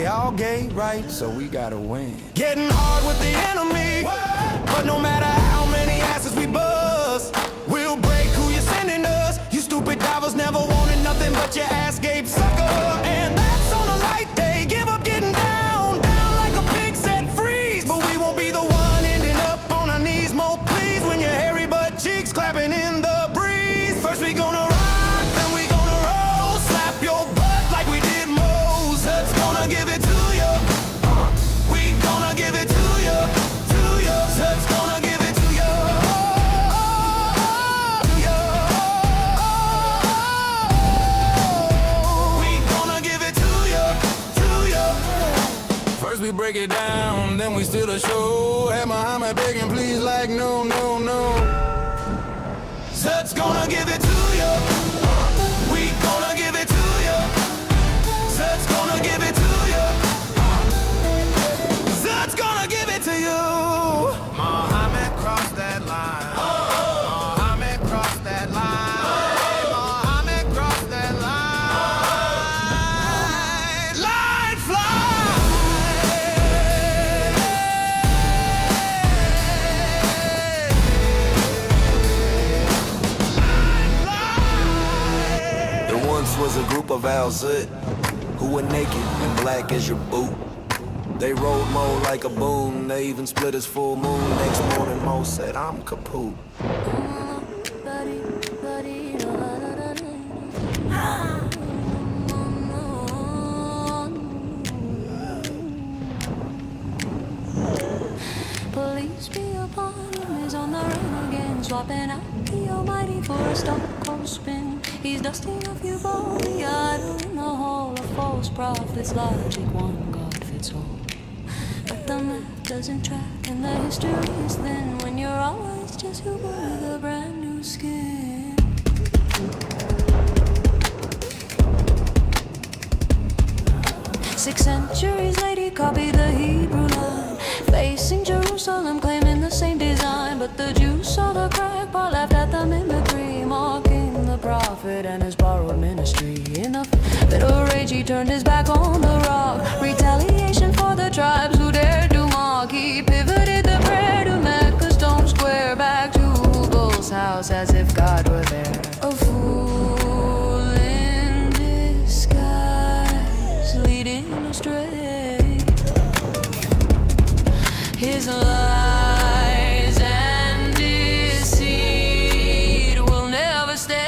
all gay, right? So we gotta win. Getting hard with the enemy, but no matter how many asses we bust, we'll break who you're sending us. You stupid divers never wanted nothing but your ass gape sucker. And that's on a light day. Give up getting down, down like a pig set freeze. But we won't be the one ending up on our knees. More please when your hairy butt cheeks clapping in the breeze. First we gonna rock, then we gonna roll. Slap your butt like we did Moe's. That's gonna give it to you. We gonna give it to you, to you. That's gonna give it to you. We gonna give it to you, to you. First we break it down, then we steal the show. Have Muhammad begging please like no, no, no. Zut's gonna give it to you. We gonna give it to you. Zut's gonna give it to you. Zut's gonna give it to you. Muhammad crossed that line. Muhammad crossed that line. Muhammad crossed that line. Line fly. There once was a group of Al-Zut who were naked and black as your boot. They rolled Mo like a boon. They even split his full moon. Next morning Mo said, I'm kaput. Police be upon him, is on the run again, swapping out the almighty for a Stockholm spin. He's dusting off euphoria, idle in the hall of false prophets, logic, one God fits all. But the math doesn't track and the history is thin when you're always just who with a brand new skin. 6 centuries later, he copied the Hebrew line, facing Jerusalem, claiming the same design. But the Jews saw the crack, Paul laughed at the mimicry, mocking the prophet and his borrowed ministry. In a fit of rage, he turned his back on the rock. Retaliation for the tribes who dared to mock. He pivoted the prayer to Mecca Stone Square, back to Hugel's house as if God were there. A fool in disguise, leading astray. His lies and deceit will never stay.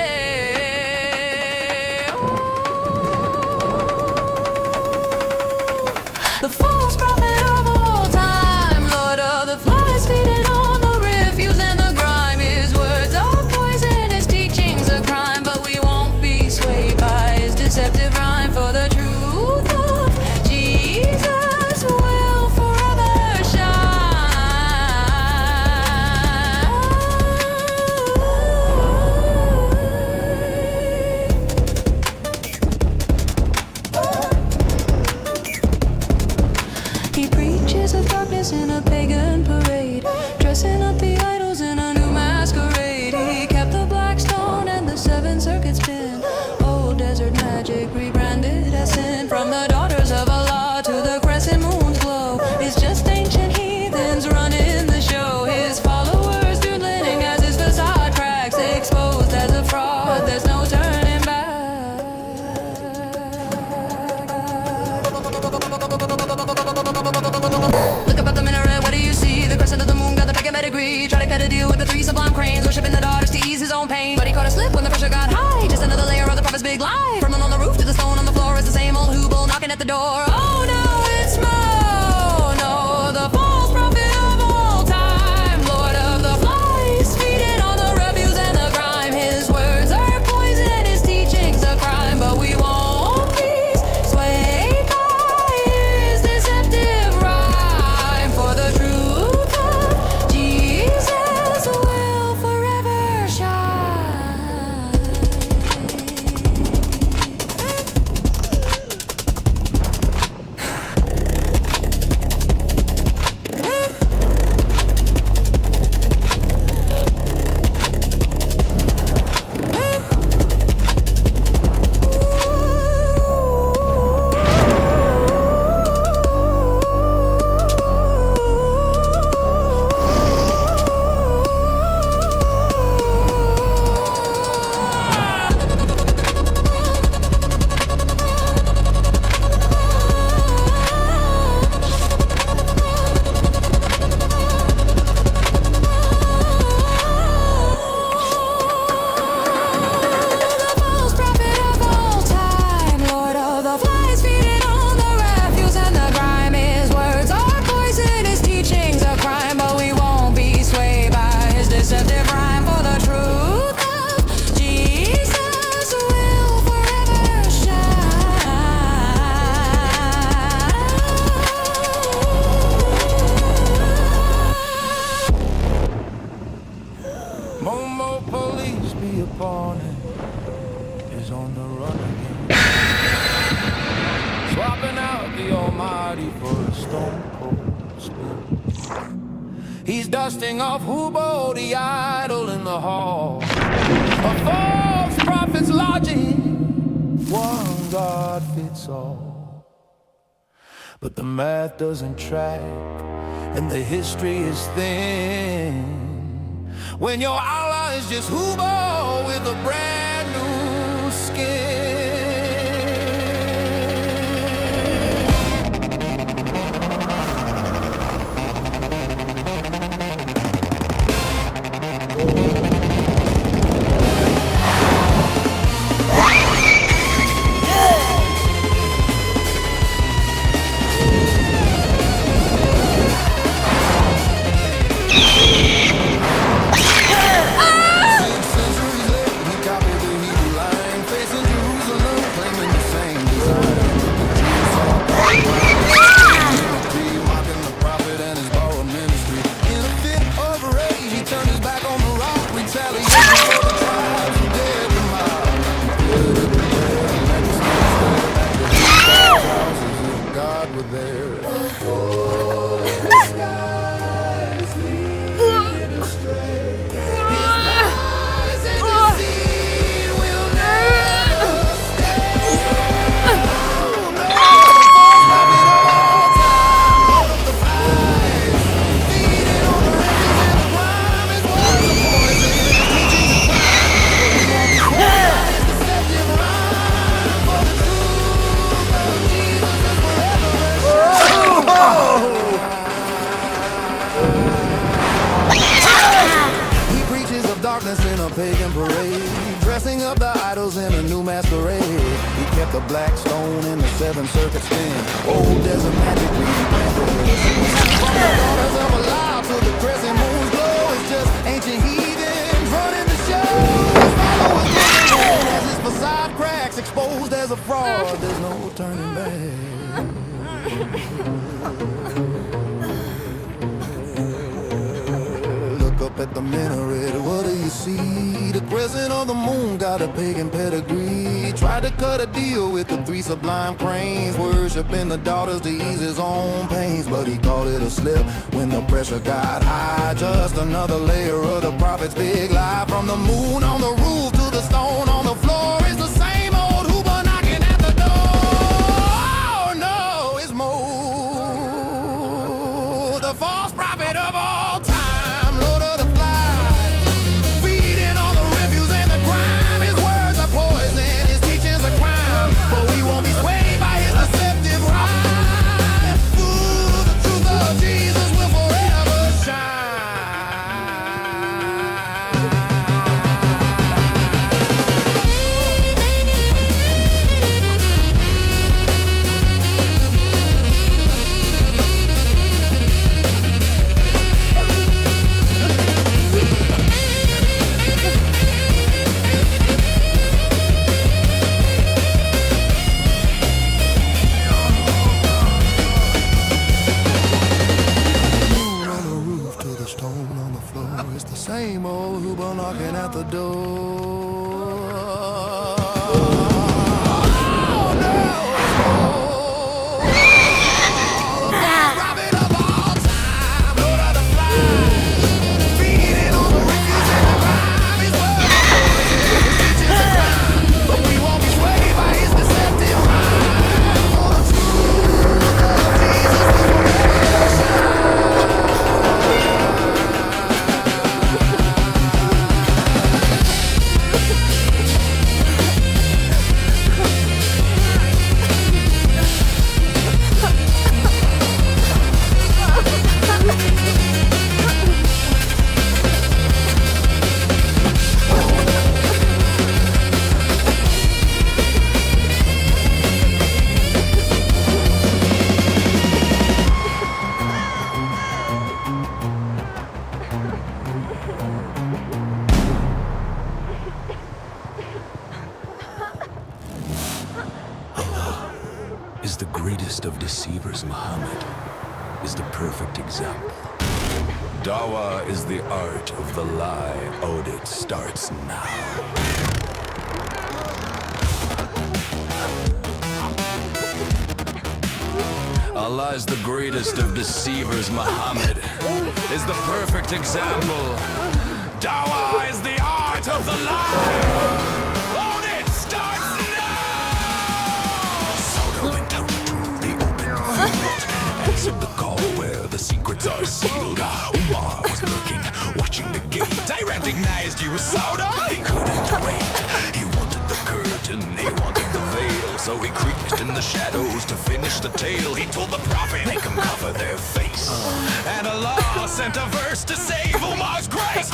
The false prophet of all time, Lord of the flies, feeding on the refuse and the grime. His words are poison, his teachings a crime, but we won't be swayed by his deceptive rhyme. For the truth of Jesus will forever shine. He preaches of darkness in a pagan parade, dressing up the idols in a new masquerade. He kept the black stone and the 7 circuits pin, old desert magic rebranded as sin. From the daughters of Allah to the crescent moon's glow, it's just ancient heathens running the show. His followers doodling as his facade cracks, exposed as a fraud, there's no turning back. Look up at the minaret, what do you see? The crescent of the moon got the pagan pedigree. Try to cut a deal with the 3 sublime cranes, worshiping the daughters to ease his own pain. But he caught a slip when the pressure got high, just another layer of the prophet's big lie. From on the roof to the stone on the floor is the same old Hubal knocking at the door. Oh no, it's Mo, no, the false prophet of all time, Lord of the flies, feeding on the refuse and the grime. His words are poison, his teachings a crime, but we won't be swayed by his deceptive rhyme. For the truth of Jesus will forever shine. Momo police be upon it, is on the run again. Swapping out the almighty for a stone cold spill. He's dusting off Hubo, the idol in the hall. A false prophet's lodging, one God fits all. But the math doesn't track, and the history is thin. When your Allah is just Hubo with a brand new skin. In a pagan parade, dressing up the idols in a new masquerade. He kept the black stone in the 7th circuit spin. Old desert magic we planted. From the daughters of Allah to the crescent moon's glow, it's just ancient heathens running the show. His followers as his facade cracks, exposed as a fraud. There's no turning back. Up at the minaret, what do you see? The crescent of the moon got a pagan pedigree. Tried to cut a deal with the 3 sublime cranes, worshiping the daughters to ease his own pains. But he called it a slip when the pressure got high. Just another layer of the prophet's big lie. From the moon on the roof to the stone on the floor, it's the same old hooper knocking at the door. Oh no, it's Mo, the false prophet of all time. Same old hooper knocking at the door. Oh no! The prophet of all time, Lord of the flies, feeding on the riches and the crime. His word is a crime, but we won't be swayed by his deceptive mind. For the truth of Jesus will forever shine. Is the greatest of deceivers. Muhammad is the perfect example. Dawa is the art of the lie. Audit starts now. Allah is the greatest of deceivers. Muhammad is the perfect example. Dawa is the art of the lie. Audit starts now. Soda went out to the open field, answered the call where the secrets are sealed. Umar was looking, watching the gate. I recognized you as Soda. He couldn't wait. He wanted the curtain, he wanted the veil. So he creeped in the shadows to finish the tale. He told the prophet, make him cover their face. And Allah sent a verse to save Umar's grace.